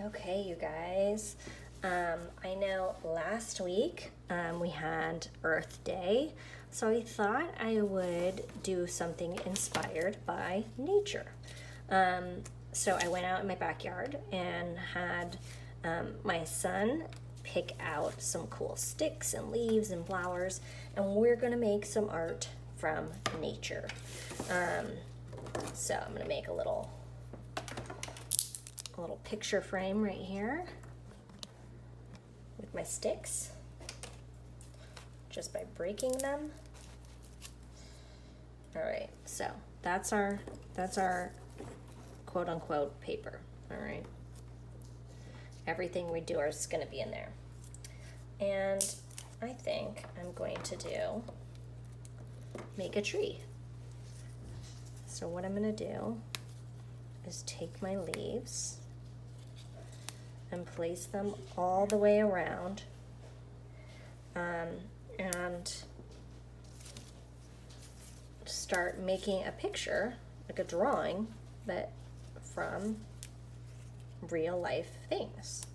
Okay, you guys. I know last week we had Earth Day, so I thought I would do something inspired by nature. So I went out in my backyard and had my son pick out some cool sticks and leaves and flowers, and we're gonna make some art from nature. So I'm gonna make a little picture frame right here with my sticks just by breaking them. All right, so that's our quote unquote paper. All right, everything we do is going to be in there, and I think I'm going to make a tree. So what I'm going to do is take my leaves and place them all the way around, and start making a picture, like a drawing, but from real life things.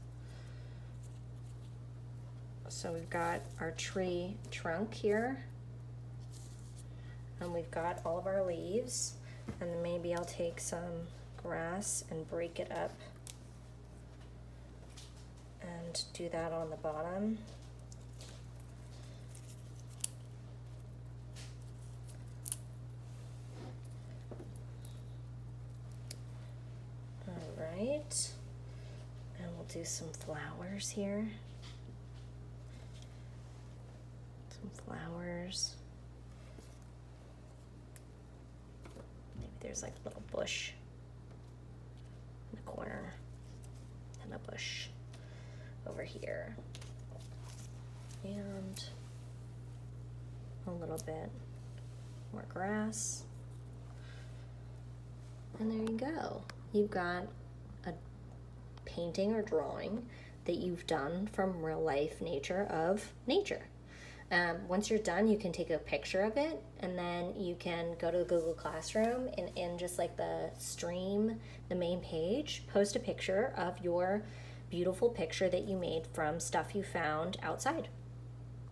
So we've got our tree trunk here, and we've got all of our leaves, and then maybe I'll take some grass and break it up and do that on the bottom. All right, and we'll do some flowers here. Some flowers. Maybe there's like a little bush in the corner and a bush over here, and a little bit more grass, and there you go. You've got a painting or drawing that you've done from real life nature of nature. Once you're done, you can take a picture of it, and then you can go to the Google Classroom and in just like the stream, the main page, post a picture of your beautiful picture that you made from stuff you found outside.